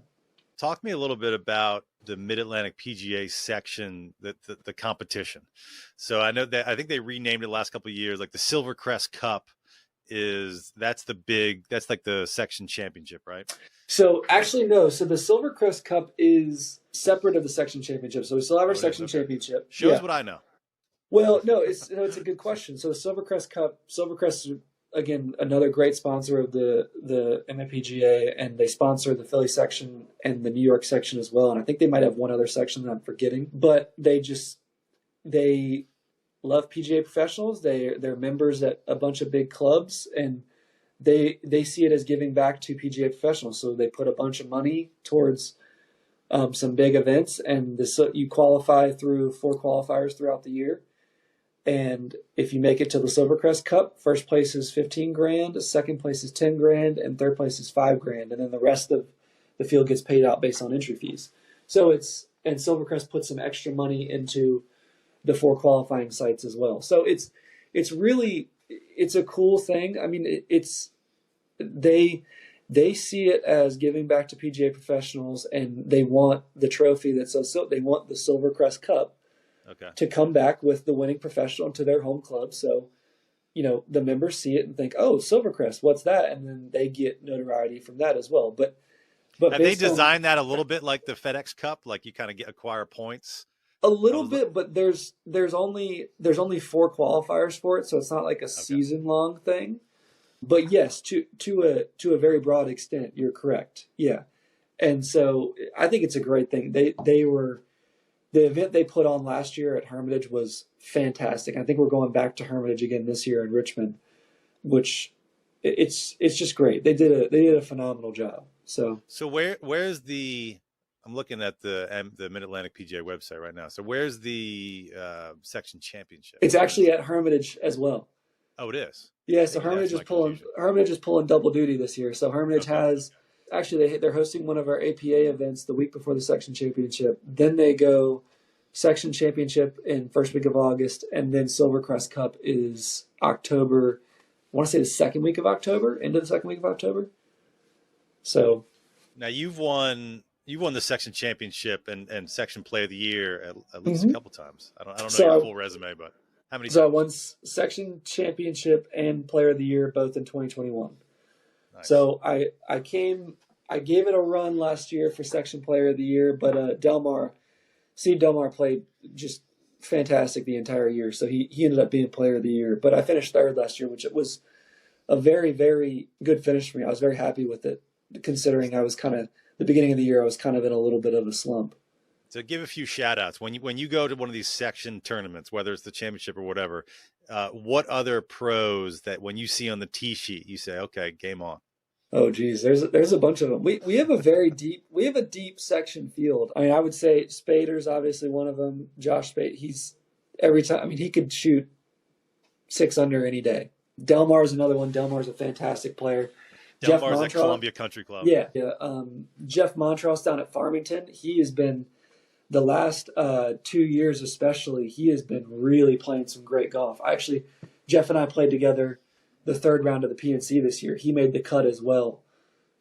Talk to me a little bit about the Mid-Atlantic PGA section, the competition. So I think they renamed it the last couple of years, like the Silvercrest Cup that's like the section championship, right? So actually, no. So the Silvercrest Cup is separate of the section championship. So we still have our section championship. Shows what I know. Well, no, it's a good question. So the Silvercrest Cup, Silvercrest is, again, another great sponsor of the MPGA, and they sponsor the Philly section and the New York section as well. And I think they might have one other section that I'm forgetting, but they love PGA professionals. They're members at a bunch of big clubs, and they see it as giving back to PGA professionals. So they put a bunch of money towards some big events, and you qualify through 4 qualifiers throughout the year. And if you make it to the Silvercrest Cup, first place is $15,000, second place is $10,000, and third place is $5,000. And then the rest of the field gets paid out based on entry fees. So and Silvercrest puts some extra money into the 4 qualifying sites as well. So it's a cool thing. I mean, they see it as giving back to PGA professionals, and they want the trophy that says so. They want the Silvercrest Cup to come back with the winning professional to their home club. So, the members see it and think, "Oh, Silvercrest, what's that?" And then they get notoriety from that as well. But have they designed that a little bit like the FedEx Cup, like you kind of acquire points? A little bit, but there's only 4 qualifiers for it, so it's not like a season long thing. But yes, to a very broad extent, you're correct. Yeah, and so I think it's a great thing. The event they put on last year at Hermitage was fantastic. I think we're going back to Hermitage again this year in Richmond, which it's just great. They did a phenomenal job. So where's I'm looking at the Mid-Atlantic PGA website right now. So where's the section championship? It's actually at Hermitage as well. Oh, it is. Yeah. So Hermitage is pulling double duty this year. So Hermitage has actually they're hosting one of our APA events the week before the section championship. Then they go section championship in first week of August, and then Silvercrest Cup is October. I want to say the second week of October, into the second week of October. So now you've won the section championship and section play of the year at least a couple times. I don't know your full resume, but how many? So I won section championship and player of the year both in 2021. Nice. So I gave it a run last year for section player of the year, but Delmar played just fantastic the entire year. So he ended up being player of the year, but I finished third last year, which it was a very, very good finish for me. I was very happy with it, considering I was the beginning of the year, I was kind of in a little bit of a slump. So give a few shout outs. When you go to one of these section tournaments, whether it's the championship or whatever, what other pros that when you see on the tee sheet, you say, okay, game on? Oh geez, there's a bunch of them. We have a deep section field. I mean, I would say Spader's obviously one of them. Josh Spade, he could shoot 6 under any day. Delmar's another one. Delmar's a fantastic player. Delmar's at Columbia Country Club. Yeah. Jeff Montross down at Farmington. He has been the last 2 years, especially. He has been really playing some great golf. Jeff and I played together the third round of the PNC this year. He made the cut as well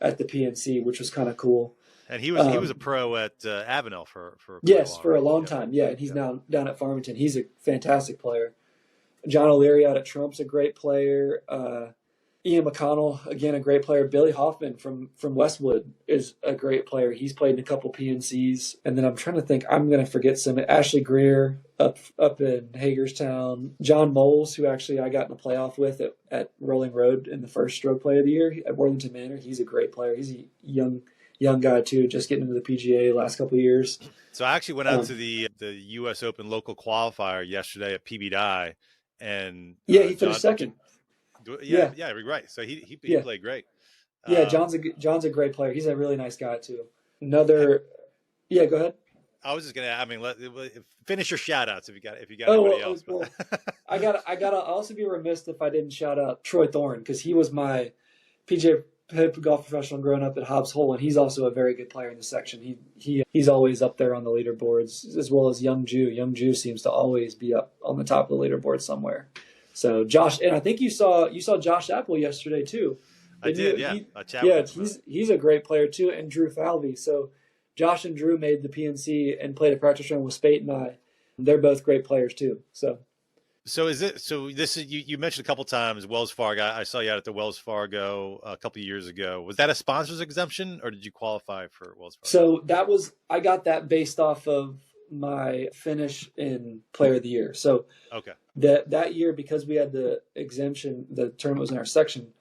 at the PNC, which was kind of cool. And he was a pro at Avenel for a long time. Yeah, and he's now down at Farmington. He's a fantastic player. John O'Leary out at Trump's a great player. Ian McConnell, again, a great player. Billy Hoffman from Westwood is a great player. He's played in a couple PNCs. And then I'm trying to think, I'm going to forget some. Ashley Greer up in Hagerstown. John Moles, who actually I got in a playoff with at Rolling Road in the first stroke play of the year at Worthington Manor. He's a great player. He's a young guy, too, just getting into the PGA the last couple of years. So I actually went out to the U.S. Open local qualifier yesterday at PBDI. And he finished second. Yeah, right. So he played great. Yeah, John's a great player. He's a really nice guy too. Go ahead. I was just gonna. Finish your shout outs if you got anybody else. Well, I gotta also be remiss if I didn't shout out Troy Thorne, because he was my PGA golf professional growing up at Hobbs Hole, and he's also a very good player in the section. He's always up there on the leaderboards, as well as Young Jew. Young Jew seems to always be up on the top of the leaderboard somewhere. So Josh, and I think you saw Josh Apple yesterday too. I did, yeah. He's a great player too, and Drew Falvey. So Josh and Drew made the PNC and played a practice round with Spate and I. They're both great players too. So this is you mentioned a couple times Wells Fargo. I saw you out at the Wells Fargo a couple of years ago. Was that a sponsor's exemption, or did you qualify for Wells Fargo? So I got that based off of my finish in player of the year. So okay. That year, because we had the exemption, the tournament was in our section,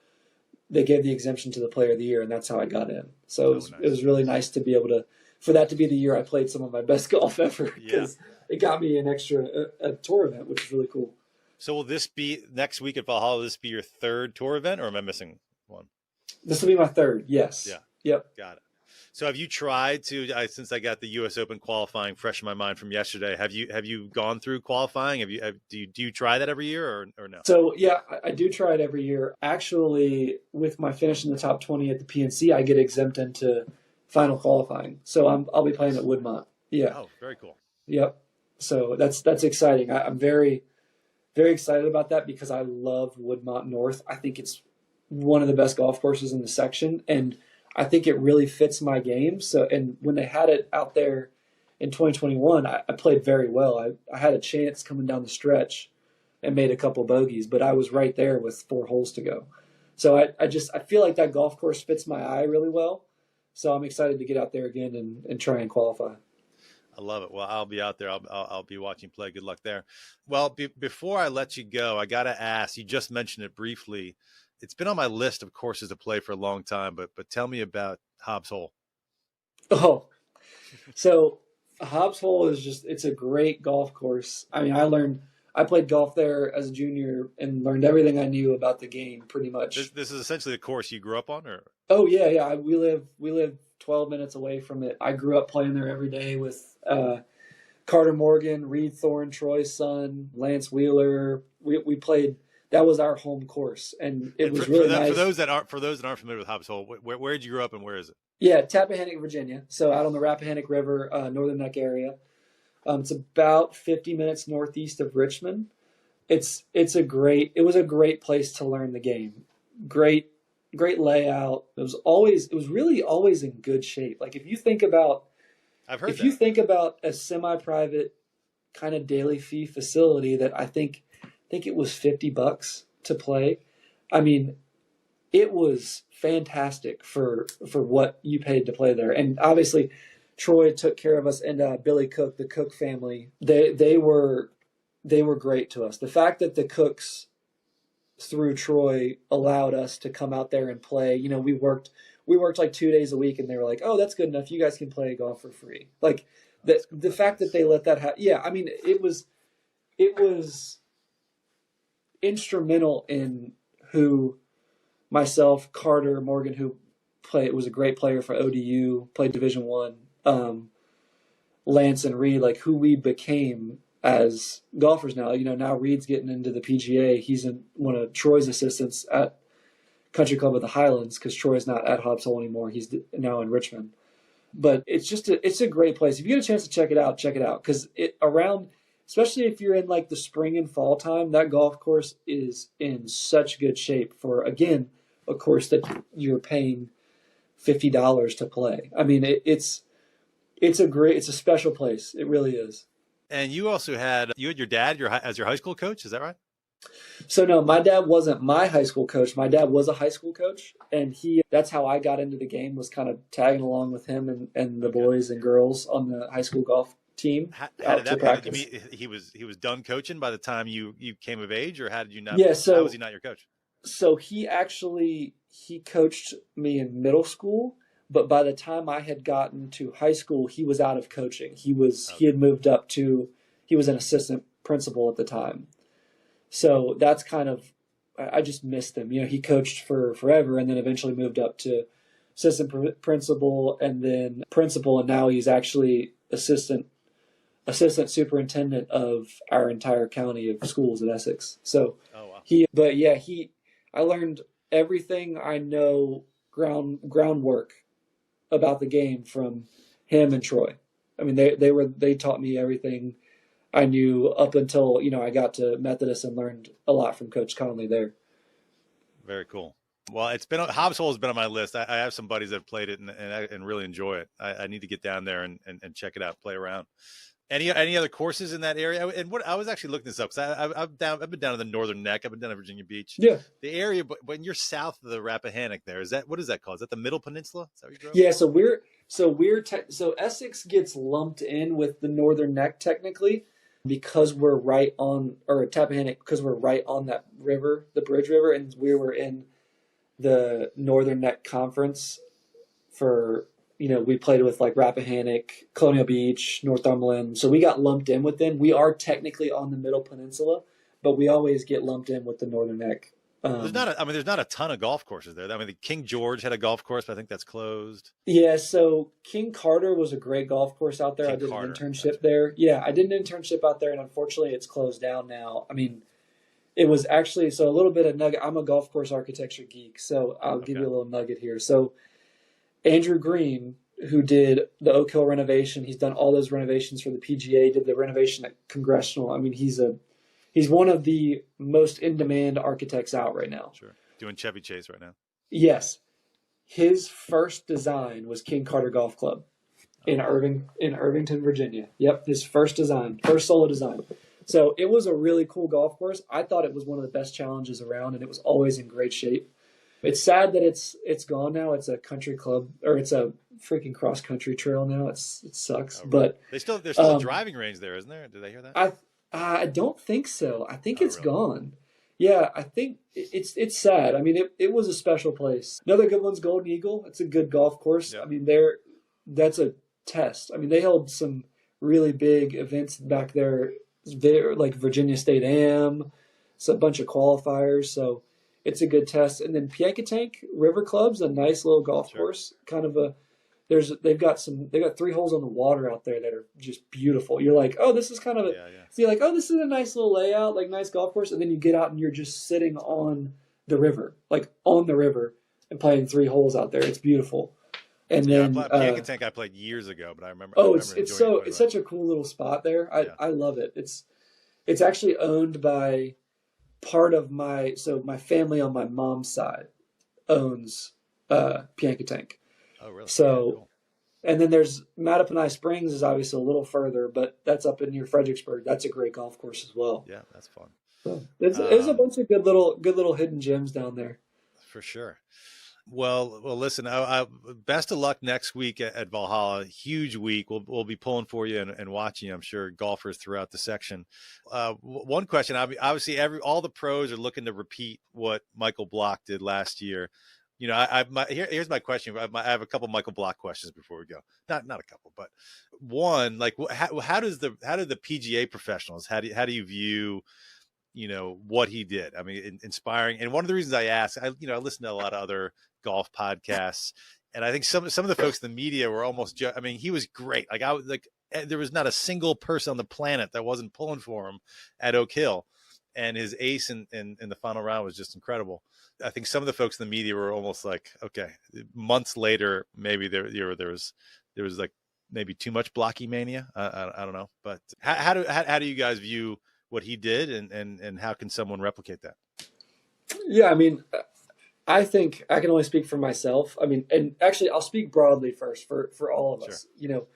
they gave the exemption to the player of the year, and that's how I got in. So it was really nice to be able for that to be the year I played some of my best golf ever, because it got me an extra a tour event, which is really cool. So will this be next week at Valhalla? Will this be your third tour event, or am I missing one? This will be my third. Yes. Yeah. Yep. Got it. So have you tried to, since I got the U.S. Open qualifying fresh in my mind from yesterday, have you gone through qualifying? Do you try that every year or no? So yeah, I do try it every year. Actually, with my finish in the top 20 at the PNC, I get exempt into final qualifying. So I'll be playing at Woodmont. Yeah. Oh, very cool. Yep. So that's exciting. I'm very, very excited about that, because I love Woodmont North. I think it's one of the best golf courses in the section, and I think it really fits my game. So, and when they had it out there in 2021, I played very well. I had a chance coming down the stretch and made a couple bogeys, but I was right there with 4 holes to go. So I feel like that golf course fits my eye really well. So I'm excited to get out there again and try and qualify. I love it. Well, I'll be out there. I'll be watching play. Good luck there. Well, before I let you go, I got to ask, you just mentioned it briefly. It's been on my list of courses to play for a long time, but tell me about Hobbs Hole. Oh, so Hobbs Hole it's a great golf course. I mean, I played golf there as a junior and learned everything I knew about the game pretty much. This is essentially the course you grew up on, or? Oh yeah. We live 12 minutes away from it. I grew up playing there every day with Carter Morgan, Reed Thorne, Troy's son, Lance Wheeler. We played that was our home course, and it was really nice. For those that aren't familiar with Hobbs Hole, where did you grow up and where is it? Yeah, Tappahannock, Virginia. So out on the Rappahannock River, Northern Neck area. It's about 50 minutes northeast of Richmond. It was a great place to learn the game. Great layout. It was really always in good shape. Like if you think about a semi-private kind of daily fee facility that I think it was $50 to play. I mean, it was fantastic for what you paid to play there. And obviously Troy took care of us, and Billy Cook, the Cook family, they were great to us. The fact that the Cooks through Troy allowed us to come out there and play, you know, we worked like 2 days a week, and they were like, "Oh, that's good enough. You guys can play golf for free." Like the fact that they let that happen. Yeah. I mean, it was instrumental in who myself, Carter, Morgan, who was a great player for ODU, played Division I, Lance and Reed, like who we became as golfers now. You know, now Reed's getting into the PGA. He's one of Troy's assistants at Country Club of the Highlands because Troy's not at Hobbs Hole anymore. He's now in Richmond. But it's a great place. If you get a chance to check it out because especially if you're in like the spring and fall time, that golf course is in such good shape for, again, a course that you're paying $50 to play. I mean, it's a special place. It really is. And you also had your dad as your high school coach. Is that right? So no, my dad wasn't my high school coach. My dad was a high school coach, and that's how I got into the game, was kind of tagging along with him and the boys and girls on the high school golf team. How did that practice? He was done coaching by the time you came of age, or how did you not? Yeah, so how was he not your coach? So he coached me in middle school, but by the time I had gotten to high school, he was out of coaching. He had moved up he was an assistant principal at the time. So that's kind of, I just missed him. You know, he coached for forever and then eventually moved up to assistant principal and then principal, and now he's actually assistant superintendent of our entire county of schools at Essex. So I learned everything I know groundwork about the game from him and Troy. I mean, they taught me everything I knew up until, you know, I got to Methodist and learned a lot from Coach Conley there. Very cool. Well, Hobbs Hole has been on my list. I have some buddies that have played it and really enjoy it. I need to get down there and check it out, play around. Any other courses in that area? And I was actually looking this up because I've been down to the Northern Neck. I've been down to Virginia Beach. Yeah. The area, but when you're south of the Rappahannock, what is that called? Is that the Middle Peninsula? Is that where you grew up? Yeah. So Essex gets lumped in with the Northern Neck technically because we're right on, or Tappahannock because we're right on that river, the Bridge River, and we were in the Northern Neck Conference for. You know, we played with like Rappahannock, Colonial Beach, Northumberland. So we got lumped in with them. We are technically on the Middle Peninsula, but we always get lumped in with the Northern Neck. There's not a ton of golf courses there. I mean, King George had a golf course, but I think that's closed. Yeah, so King Carter was a great golf course out there. I did an internship there. Yeah, I did an internship out there, and unfortunately it's closed down now. I mean, it was actually, so a little bit of nugget. I'm a golf course architecture geek, so I'll give you a little nugget here. So Andrew Green, who did the Oak Hill renovation, he's done all those renovations for the PGA, did the renovation at Congressional. I mean, he's one of the most in-demand architects out right now. Sure. Doing Chevy Chase right now. Yes. His first design was King Carter Golf Club in Irvington, Virginia. Yep, his first solo design. So it was a really cool golf course. I thought it was one of the best challenges around, and it was always in great shape. It's sad that it's gone now. It's a country club, or it's a freaking cross country trail now. It sucks, but there's still a driving range there, isn't there? Did I hear that? I don't think so. I think it's really gone. Yeah, I think it's sad. I mean, it was a special place. Another good one's Golden Eagle. It's a good golf course. Yeah. I mean, that's a test. I mean, they held some really big events back there. They're like Virginia State Am. It's a bunch of qualifiers, so. It's a good test. And then Piankatank River Club's a nice little golf course, kind of a they've got 3 holes on the water out there that are just beautiful. You're like, oh, this is kind of a, so you're like, oh, this is a nice little layout, like nice golf course. And then you get out and you're just sitting on the river, and playing 3 holes out there. It's beautiful. And then Piankatank I played years ago, but I remember. It's such a cool little spot there. I love it. It's actually owned by part of my family on my mom's side owns Piankatank. Oh, really? So, yeah, cool. And then there's Mattaponi Springs is obviously a little further, but that's up in near Fredericksburg. That's a great golf course as well. Yeah, that's fun. So there's a bunch of good little hidden gems down there. For sure. Well, listen, best of luck next week at Valhalla. Huge week. We'll be pulling for you and watching, I'm sure, golfers throughout the section. One question, obviously all the pros are looking to repeat what Michael Block did last year. You know, here's my question. I have a couple Michael Block questions before we go. Not a couple, but one, like how do the PGA professionals, how do you view, you know, what he did? I mean, inspiring. And one of the reasons I asked, I listen to a lot of other golf podcasts, and I think some of the folks in the media were almost, I mean, he was great. There was not a single person on the planet that wasn't pulling for him at Oak Hill, and his ace in the final round was just incredible. I think some of the folks in the media were almost like, okay, months later, maybe there was like maybe too much Blocky mania. I don't know, but how do you guys view what he did, and how can someone replicate that? Yeah, I mean, I think I can only speak for myself. I mean, and actually I'll speak broadly first for all of us. You know,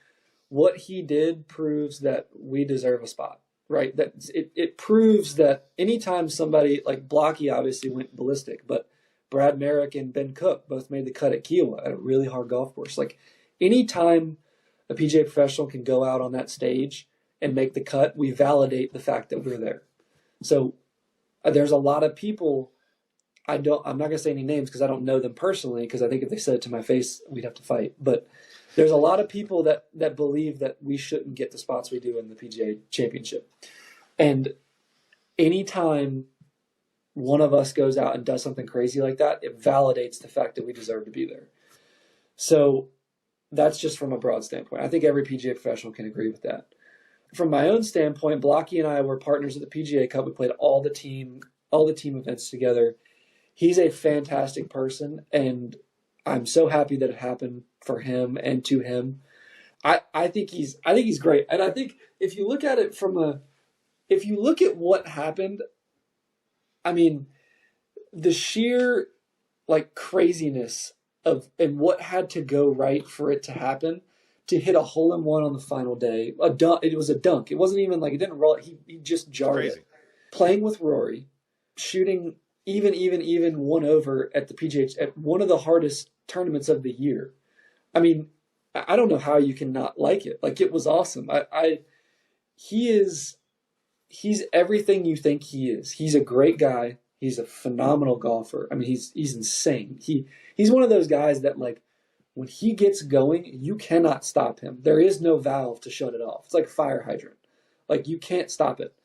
what he did proves that we deserve a spot, right? That it proves that anytime somebody like Blocky obviously went ballistic, but Brad Merrick and Ben Cook both made the cut at Kiawah, at a really hard golf course. Like anytime a PGA professional can go out on that stage and make the cut, we validate the fact that we're there. So there's a lot of people. I'm not going to say any names because I don't know them personally, because I think if they said it to my face, we'd have to fight. But there's a lot of people that believe that we shouldn't get the spots we do in the PGA Championship. And anytime one of us goes out and does something crazy like that, it validates the fact that we deserve to be there. So that's just from a broad standpoint. I think every PGA professional can agree with that. From my own standpoint, Blocky and I were partners at the PGA Cup. We played all the team events together. He's a fantastic person, and I'm so happy that it happened for him and to him. I think he's great. And I think if you look at it if you look at what happened, I mean, the sheer like craziness and what had to go right for it to happen, to hit a hole-in-one on the final day. It was a dunk. It wasn't even like, it didn't roll. He just jarred it. Playing with Rory, shooting even one over at the PGA, at one of the hardest tournaments of the year. I mean, I don't know how you can not like it. Like, it was awesome. He's everything you think he is. He's a great guy. He's a phenomenal golfer. I mean, he's insane. He's one of those guys that, like, when he gets going, you cannot stop him. There is no valve to shut it off. It's like a fire hydrant. Like, you can't stop it.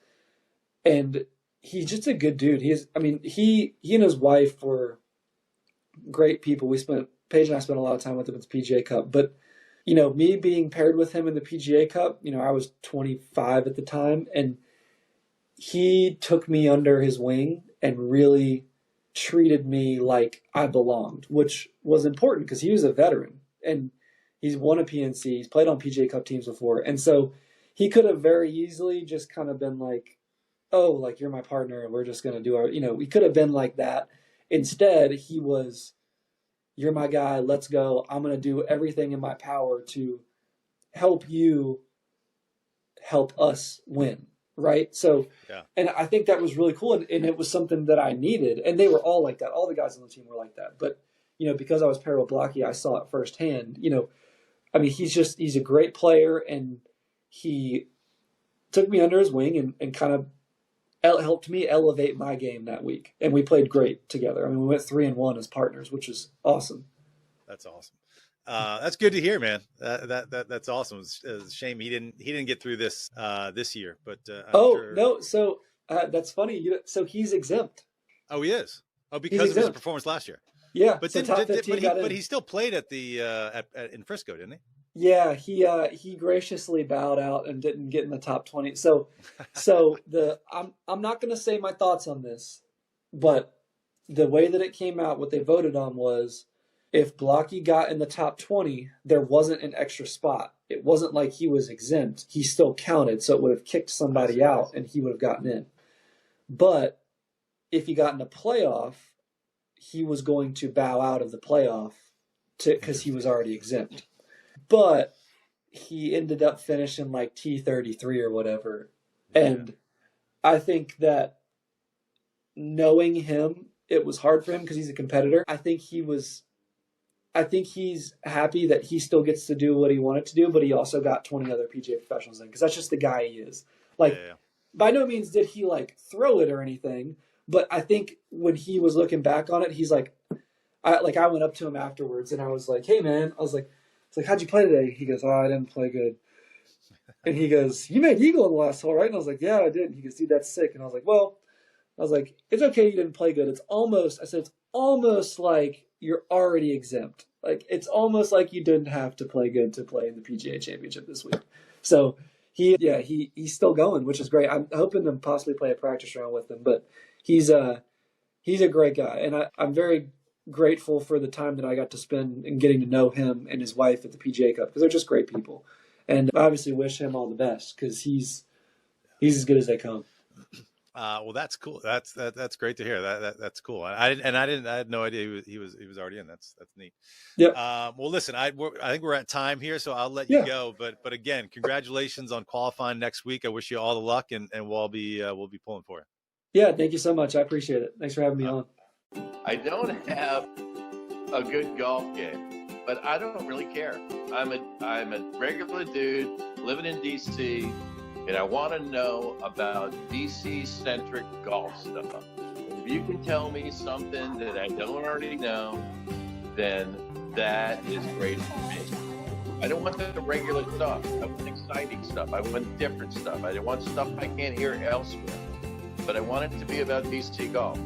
And he's just a good dude. He and his wife were great people. Paige and I spent a lot of time with him at the PGA Cup. But, you know, me being paired with him in the PGA Cup, you know, I was 25 at the time, and he took me under his wing and really treated me like I belonged, which was important because he was a veteran and he's won a PNC. He's played on PGA Cup teams before. And so he could have very easily just kind of been like, oh, like, you're my partner and we're just going to do our, you know, we could have been like that. Instead, he was, you're my guy. Let's go. I'm going to do everything in my power to help you help us win. Right. So, yeah. And I think that was really cool. And it was something that I needed. And they were all like that. All the guys on the team were like that. But, you know, because I was paired with Blocky, I saw it firsthand. You know, I mean, he's a great player, and he took me under his wing and kind of helped me elevate my game that week. And we played great together. I mean, we went 3-1 as partners, which is awesome. That's awesome. That's good to hear, man. That's awesome. It's a shame he didn't get through this year, but sure... no. So that's funny. So he's exempt. Oh, he is. Oh, because of his performance last year. Yeah, But so then, top 15 got in. but he still played at the in Frisco, didn't he? Yeah, he graciously bowed out and didn't get in the top 20. So I'm not going to say my thoughts on this, but the way that it came out, what they voted on was if Blocky got in the top 20, there wasn't an extra spot. It wasn't like he was exempt. He still counted, so it would have kicked somebody out and he would have gotten in. But if he got in a playoff, he was going to bow out of the playoff because he was already exempt. But he ended up finishing like T33 or whatever. And I think that knowing him, it was hard for him because he's a competitor. I think he's happy that he still gets to do what he wanted to do, but he also got 20 other PGA professionals in because that's just the guy he is. Like, by no means did he like throw it or anything, but I think when he was looking back on it, he's like, I went up to him afterwards and I was like, hey man, I was like, how'd you play today? He goes, oh, I didn't play good. And he goes, you made eagle in the last hole, right? And I was like, yeah, I did. And he goes, dude, that's sick. And I was like, well, it's okay you didn't play good. It's almost like you're already exempt. Like, it's almost like you didn't have to play good to play in the PGA Championship this week. So he's still going, which is great. I'm hoping to possibly play a practice round with him, but he's a great guy. And I'm very grateful for the time that I got to spend in getting to know him and his wife at the PGA Cup because they're just great people. And I obviously wish him all the best because he's as good as they come. Well, that's cool. That's great to hear. That's cool. I had no idea he was already in. That's neat. Yeah. Well, listen, I think we're at time here, so I'll let you go. But again, congratulations on qualifying next week. I wish you all the luck, and we'll be pulling for you. Yeah, thank you so much. I appreciate it. Thanks for having me on. I don't have a good golf game, but I don't really care. I'm a regular dude living in DC, and I want to know about DC-centric golf stuff. If you can tell me something that I don't already know, then that is great for me. I don't want the regular stuff. I want exciting stuff. I want different stuff. I want stuff I can't hear elsewhere. But I want it to be about DC golf.